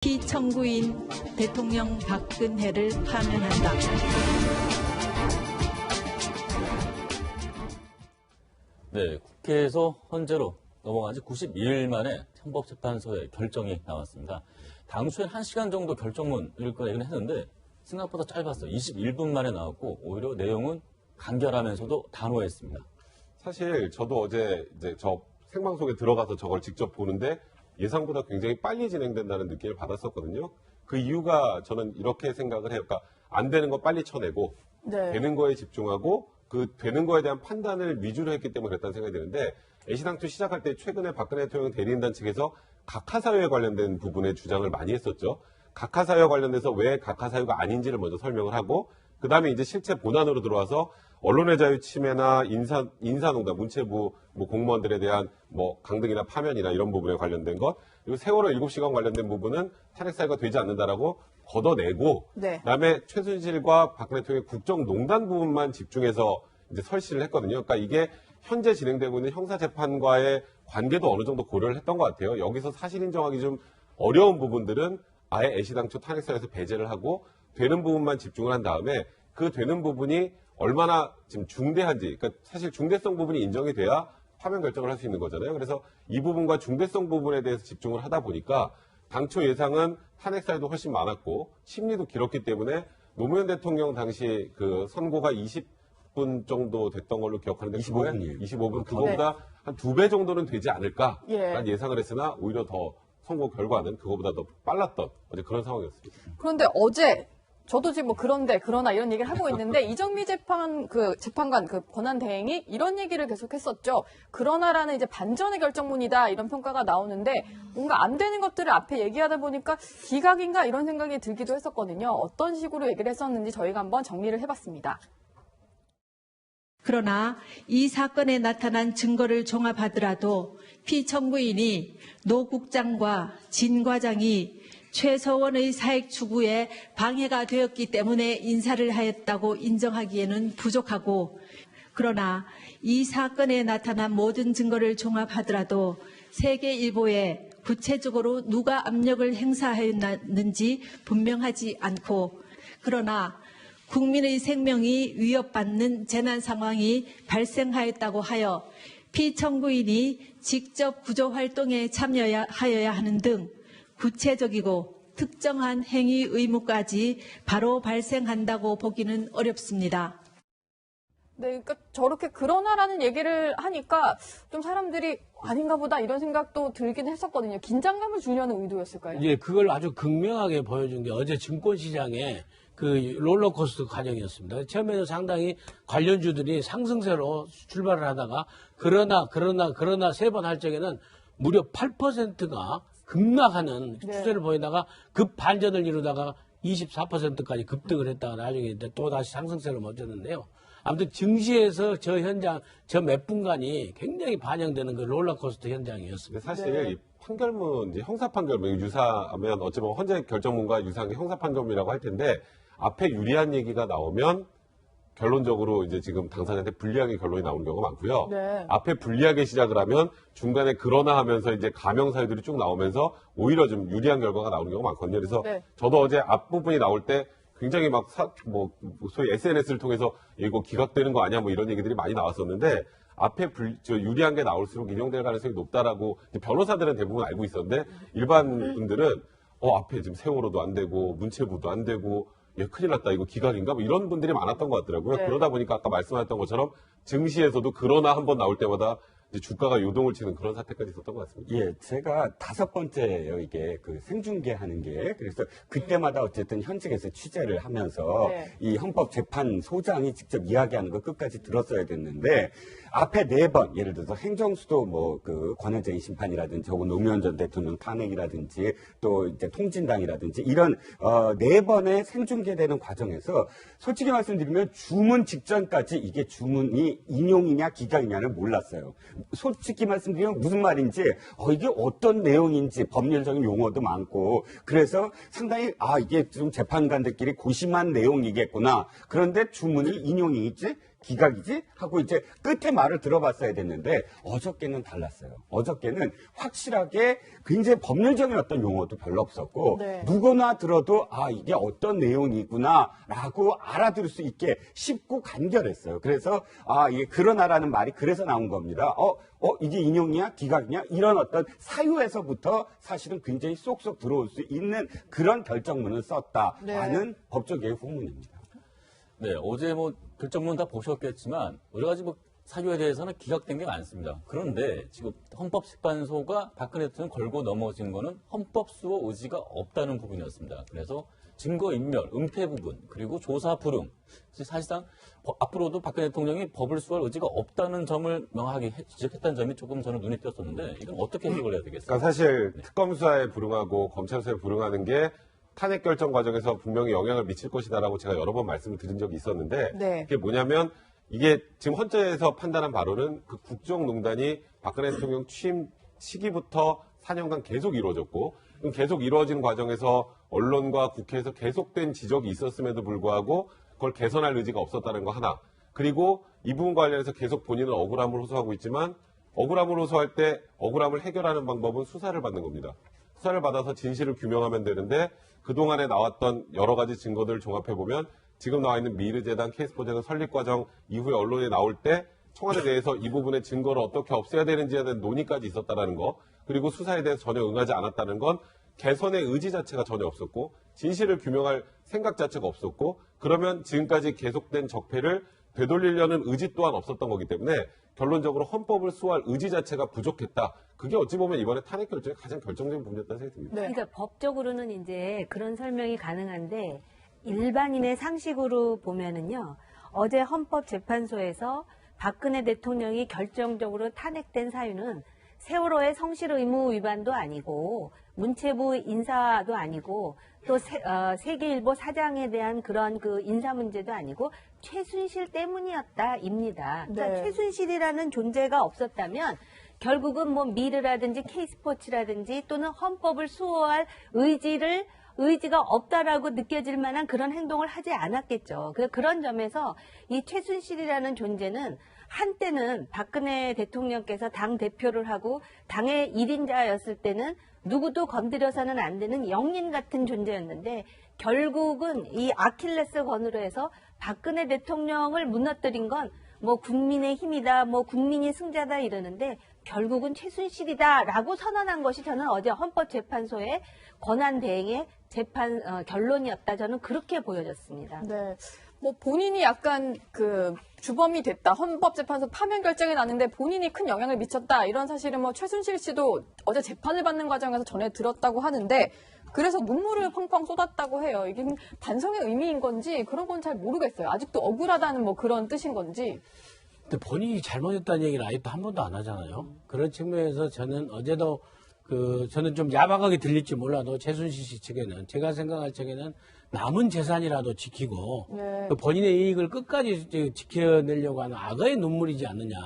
피청구인 대통령 박근혜를 파면한다. 네, 국회에서 헌재로 넘어간 지 92일 만에 헌법재판소의 결정이 나왔습니다. 당초엔 1시간 정도 결정문을 꺼내긴 했는데 생각보다 짧았어요. 21분 만에 나왔고 오히려 내용은 간결하면서도 단호했습니다. 사실 저도 어제 이제 저 생방송에 들어가서 저걸 직접 보는데 예상보다 굉장히 빨리 진행된다는 느낌을 받았었거든요. 그 이유가 저는 이렇게 생각을 해요. 그러니까 안 되는 거 빨리 쳐내고 네. 되는 거에 집중하고 그 되는 거에 대한 판단을 위주로 했기 때문에 그랬다는 생각이 드는데 애시당초 시작할 때 최근에 박근혜 대통령 대리인단 측에서 각하사유에 관련된 부분에 주장을 많이 했었죠. 각하사유와 관련돼서 왜 각하사유가 아닌지를 먼저 설명을 하고 그 다음에 이제 실제 본안으로 들어와서 언론의 자유 침해나 인사농단, 문체부 공무원들에 대한 강등이나 파면이나 이런 부분에 관련된 것, 그리고 세월호 7시간 관련된 부분은 탄핵 사유가 되지 않는다라고 걷어내고, 네. 그다음에 최순실과 박근혜 대통령의 국정농단 부분만 집중해서 이제 설시를 했거든요. 그러니까 이게 현재 진행되고 있는 형사재판과의 관계도 어느 정도 고려를 했던 것 같아요. 여기서 사실 인정하기 좀 어려운 부분들은 아예 애시당초 탄핵 사유에서 배제를 하고 되는 부분만 집중을 한 다음에 그 되는 부분이 얼마나 지금 중대한지, 그러니까 사실 중대성 부분이 인정이 돼야 파면 결정을 할 수 있는 거잖아요. 그래서 이 부분과 중대성 부분에 대해서 집중을 하다 보니까 당초 예상은 탄핵 사유도 훨씬 많았고 심리도 길었기 때문에 노무현 대통령 당시 그 선고가 20분 정도 됐던 걸로 기억하는데 25분이에요. 25분 그거보다 한 2배 정도는 되지 않을까라는 예. 예상을 했으나 오히려 더 선고 결과는 그거보다 더 빨랐던 어제 그런 상황이었습니다. 그런데 어제 저도 지금 그러나 이런 얘기를 하고 있는데 이정미 재판관 권한 대행이 이런 얘기를 계속했었죠. 그러나라는 이제 반전의 결정문이다 이런 평가가 나오는데 뭔가 안 되는 것들을 앞에 얘기하다 보니까 기각인가 이런 생각이 들기도 했었거든요. 어떤 식으로 얘기를 했었는지 저희가 한번 정리를 해봤습니다. 그러나 이 사건에 나타난 증거를 종합하더라도 피청구인이 노 국장과 진 과장이 최서원의 사익 추구에 방해가 되었기 때문에 인사를 하였다고 인정하기에는 부족하고, 그러나 이 사건에 나타난 모든 증거를 종합하더라도 세계일보에 구체적으로 누가 압력을 행사하였는지 분명하지 않고, 그러나 국민의 생명이 위협받는 재난 상황이 발생하였다고 하여 피청구인이 직접 구조활동에 참여하여야 하는 등 구체적이고 특정한 행위 의무까지 바로 발생한다고 보기는 어렵습니다. 네, 그러니까 저렇게 그러나라는 얘기를 하니까 좀 사람들이 아닌가 보다 이런 생각도 들긴 했었거든요. 긴장감을 주려는 의도였을까요? 예, 그걸 아주 극명하게 보여준 게 어제 증권시장의 그 롤러코스터 과정이었습니다. 처음에는 상당히 관련주들이 상승세로 출발을 하다가 그러나 세 번 할 적에는 무려 8%가 급락하는 추세를 보이다가 급 반전을 이루다가 24%까지 급등을 했다가 나중에 또 다시 상승세를 멈췄는데요. 아무튼 증시에서 저 현장, 저 몇 분간이 굉장히 반영되는 그 롤러코스터 현장이었습니다. 사실 네. 이 판결문, 이제 형사 판결문 유사하면 어찌 보면 헌재 결정문과 유사한 게 형사 판결문이라고 할 텐데 앞에 유리한 얘기가 나오면 결론적으로 이제 지금 당사자한테 불리하게 결론이 나오는 경우가 많고요. 네. 앞에 불리하게 시작을 하면 중간에 그러나 하면서 이제 가명 사유들이 쭉 나오면서 오히려 좀 유리한 결과가 나오는 경우가 많거든요. 그래서 네. 저도 어제 앞부분이 나올 때 굉장히 막 소위 SNS를 통해서 이거 기각되는 거 아니야 뭐 이런 얘기들이 많이 나왔었는데 앞에 유리한 게 나올수록 인용될 가능성이 높다라고 변호사들은 대부분 알고 있었는데 일반 분들은 앞에 지금 세월호도 안 되고 문체부도 안 되고 큰일 났다 이거 기각인가 뭐 이런 분들이 많았던 것 같더라고요. 네. 그러다 보니까 아까 말씀하셨던 것처럼 증시에서도 그러나 한번 나올 때마다 이제 주가가 요동을 치는 그런 사태까지 있었던 것 같습니다. 예, 제가 5번째예요, 이게 그 생중계하는 게. 그래서 그때마다 어쨌든 현직에서 취재를 하면서 네. 이 헌법재판소장이 직접 이야기하는 거 끝까지 들었어야 됐는데 앞에 4번, 예를 들어서 행정수도 그 권한쟁의 심판이라든지 혹은 노무현 전 대통령 탄핵이라든지 또 이제 통진당이라든지 이런 4번의 생중계되는 과정에서 솔직히 말씀드리면 주문 직전까지 이게 주문이 인용이냐 기각이냐를 몰랐어요. 솔직히 말씀드리면 무슨 말인지 이게 어떤 내용인지 법률적인 용어도 많고 그래서 상당히 이게 좀 재판관들끼리 고심한 내용이겠구나. 그런데 주문이 인용이겠지? 기각이지? 하고 이제 끝에 말을 들어봤어야 됐는데 어저께는 달랐어요. 어저께는 확실하게 굉장히 법률적인 어떤 용어도 별로 없었고 네. 누구나 들어도 아 이게 어떤 내용이구나라고 알아들을 수 있게 쉽고 간결했어요. 그래서 아 이게 그러나라는 말이 그래서 나온 겁니다. 이게 인용이야? 기각이냐? 이런 어떤 사유에서부터 사실은 굉장히 쏙쏙 들어올 수 있는 그런 결정문을 썼다라는 법적 예의 후문입니다. 네, 어제 뭐 결정문 다 보셨겠지만 여러 가지 뭐 사유에 대해서는 기각된 게 많습니다. 그런데 지금 헌법재판소가 박근혜 대통령 걸고 넘어진 거는 헌법 수호 의지가 없다는 부분이었습니다. 그래서 증거인멸, 은폐 부분, 그리고 조사 불응. 사실상 앞으로도 박근혜 대통령이 법을 수호할 의지가 없다는 점을 명확하게 지적했다는 점이 조금 저는 눈에 띄었었는데 이건 어떻게 해석을 해야 되겠습니까? 그러니까 사실 특검 수사에 불응하고 검찰 수사에 불응하는 게 탄핵 결정 과정에서 분명히 영향을 미칠 것이다라고 제가 여러 번 말씀을 드린 적이 있었는데 네. 그게 뭐냐면 이게 지금 헌재에서 판단한 바로는 그 국정농단이 박근혜 대통령 취임 시기부터 4년간 계속 이루어졌고 계속 이루어진 과정에서 언론과 국회에서 계속된 지적이 있었음에도 불구하고 그걸 개선할 의지가 없었다는 거 하나. 그리고 이 부분 관련해서 계속 본인은 억울함을 호소하고 있지만 억울함을 호소할 때 억울함을 해결하는 방법은 수사를 받는 겁니다. 수사를 받아서 진실을 규명하면 되는데 그동안에 나왔던 여러 가지 증거들을 종합해보면 지금 나와 있는 미르재단, K스포츠재단 설립 과정 이후에 언론에 나올 때 청와대 내에서 이 부분의 증거를 어떻게 없애야 되는지에 대한 논의까지 있었다는 거, 그리고 수사에 대해서 전혀 응하지 않았다는 건 개선의 의지 자체가 전혀 없었고 진실을 규명할 생각 자체가 없었고 그러면 지금까지 계속된 적폐를 되돌리려는 의지 또한 없었던 거기 때문에 결론적으로 헌법을 수호할 의지 자체가 부족했다. 그게 어찌 보면 이번에 탄핵 결정의 가장 결정적인 부분이었다는 생각이 듭니다. 네. 그러니까 법적으로는 이제 그런 설명이 가능한데 일반인의 상식으로 보면은요. 어제 헌법재판소에서 박근혜 대통령이 결정적으로 탄핵된 사유는 세월호의 성실 의무 위반도 아니고 문체부 인사도 아니고 또 세계일보 사장에 대한 그런 그 인사 문제도 아니고 최순실 때문이었다입니다. 그러니까 네. 최순실이라는 존재가 없었다면 결국은 뭐 미르라든지 K스포츠라든지 또는 헌법을 수호할 의지가 없다라고 느껴질 만한 그런 행동을 하지 않았겠죠. 그런 점에서 이 최순실이라는 존재는 한때는 박근혜 대통령께서 당 대표를 하고 당의 1인자였을 때는 누구도 건드려서는 안 되는 영린 같은 존재였는데 결국은 이 아킬레스 건으로 해서 박근혜 대통령을 무너뜨린 건 뭐 국민의 힘이다, 뭐 국민이 승자다 이러는데 결국은 최순실이다라고 선언한 것이 저는 어제 헌법재판소의 권한 대행의 재판 결론이었다. 저는 그렇게 보여졌습니다. 네. 뭐 본인이 약간 그 주범이 됐다. 헌법재판소 파면 결정이 났는데 본인이 큰 영향을 미쳤다. 이런 사실은 뭐 최순실 씨도 어제 재판을 받는 과정에서 전해 들었다고 하는데 그래서 눈물을 펑펑 쏟았다고 해요. 이게 반성의 의미인 건지 그런 건 잘 모르겠어요. 아직도 억울하다는 뭐 그런 뜻인 건지. 근데 본인이 잘못했다는 얘기를 아직도 한 번도 안 하잖아요. 그런 측면에서 저는 어제도 저는 좀 야박하게 들릴지 몰라도 최순실 씨 측에는 제가 생각할 적에는 남은 재산이라도 지키고 네. 본인의 이익을 끝까지 지켜내려고 하는 악어의 눈물이지 않느냐.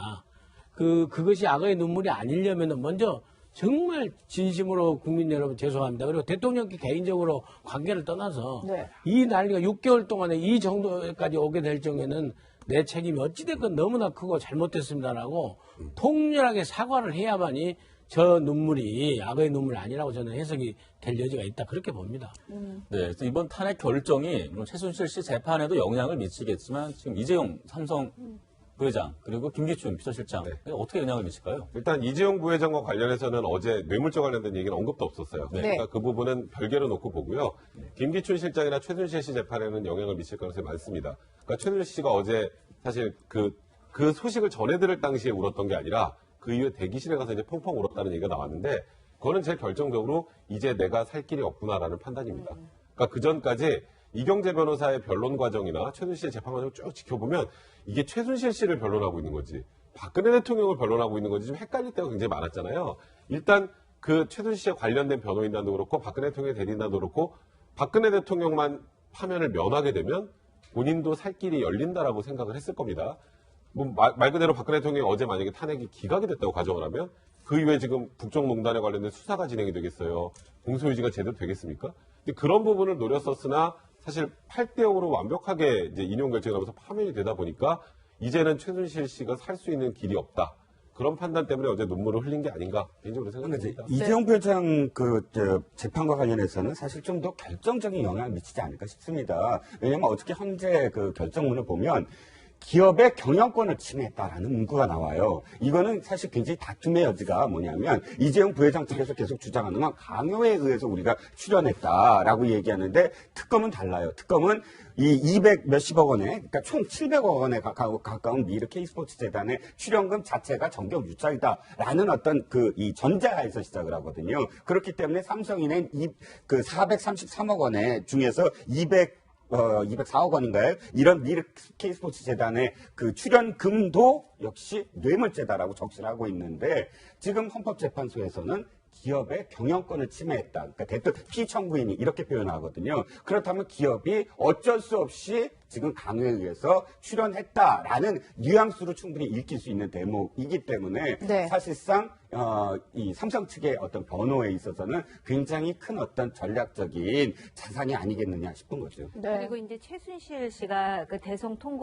그것이 악어의 눈물이 아니려면은 먼저 정말 진심으로 국민 여러분 죄송합니다. 그리고 대통령께 개인적으로 관계를 떠나서 네. 이 난리가 6개월 동안에 이 정도까지 오게 될 경우에는 내 책임이 어찌됐건 너무나 크고 잘못됐습니다라고 통렬하게 사과를 해야만이 저 눈물이 악어의 눈물이 아니라고 저는 해석이 될 여지가 있다. 그렇게 봅니다. 네, 그래서 이번 탄핵 결정이 물론 최순실 씨 재판에도 영향을 미치겠지만 지금 이재용 삼성 부회장 그리고 김기춘 비서실장 어떻게 영향을 미칠까요? 일단 이재용 부회장과 관련해서는 어제 뇌물죄 관련된 얘기는 언급도 없었어요. 네. 그러니까 그 부분은 별개로 놓고 보고요. 김기춘 실장이나 최순실 씨 재판에는 영향을 미칠 가능성이 많습니다. 그러니까 최순실 씨가 어제 사실 그 소식을 전해들을 당시에 울었던 게 아니라 그 이후에 대기실에 가서 이제 펑펑 울었다는 얘기가 나왔는데 그거는 제일 결정적으로 이제 내가 살 길이 없구나라는 판단입니다. 그러니까 그 전까지 이경재 변호사의 변론 과정이나 최순실 씨의 재판 과정을 쭉 지켜보면 이게 최순실 씨를 변론하고 있는 건지 박근혜 대통령을 변론하고 있는 건지 좀 헷갈릴 때가 굉장히 많았잖아요. 일단 그 최순실 씨에 관련된 변호인단도 그렇고 박근혜 대통령의 대리인단도 그렇고 박근혜 대통령만 파면을 면하게 되면 본인도 살 길이 열린다라고 생각을 했을 겁니다. 뭐 말 그대로 박근혜 대통령이 어제 만약에 탄핵이 기각이 됐다고 가정을 하면 그 이후에 지금 국정농단에 관련된 수사가 진행이 되겠어요. 공소유지가 제대로 되겠습니까? 근데 그런 부분을 노렸었으나 사실 8대 0으로 완벽하게 이제 인용 결정이 나면서 파면이 되다 보니까 이제는 최순실 씨가 살 수 있는 길이 없다. 그런 판단 때문에 어제 눈물을 흘린 게 아닌가 개인적으로 생각합니다. 이재용 부회장 재판과 관련해서는 사실 좀 더 결정적인 영향을 미치지 않을까 싶습니다. 왜냐하면 어저께 현재 그 결정문을 보면 기업의 경영권을 침해했다라는 문구가 나와요. 이거는 사실 굉장히 다툼의 여지가 뭐냐면 이재용 부회장 측에서 계속 주장하는 건 강요에 의해서 우리가 출연했다라고 얘기하는데 특검은 달라요. 특검은 이 200 몇십억 원에, 그러니까 총 700억 원에 가까운 미르 K스포츠 재단의 출연금 자체가 정경 유착이다라는 어떤 이 전제하에서 시작을 하거든요. 그렇기 때문에 삼성이 낸 433억 원에 중에서 204억 원인가요? 이런 미르 K스포츠 재단의 그 출연금도 역시 뇌물죄다라고 적시를 하고 있는데 지금 헌법재판소에서는 기업의 경영권을 침해했다. 그러니까 대통령 피청구인이 이렇게 표현하거든요. 그렇다면 기업이 어쩔 수 없이 지금 강요에 의해서 출연했다라는 뉘앙스로 충분히 읽힐 수 있는 대목이기 때문에 네. 사실상 이 삼성 측의 어떤 변호에 있어서는 굉장히 큰 어떤 전략적인 자산이 아니겠느냐 싶은 거죠. 네. 그리고 이제 최순실 씨가 그 대성 통고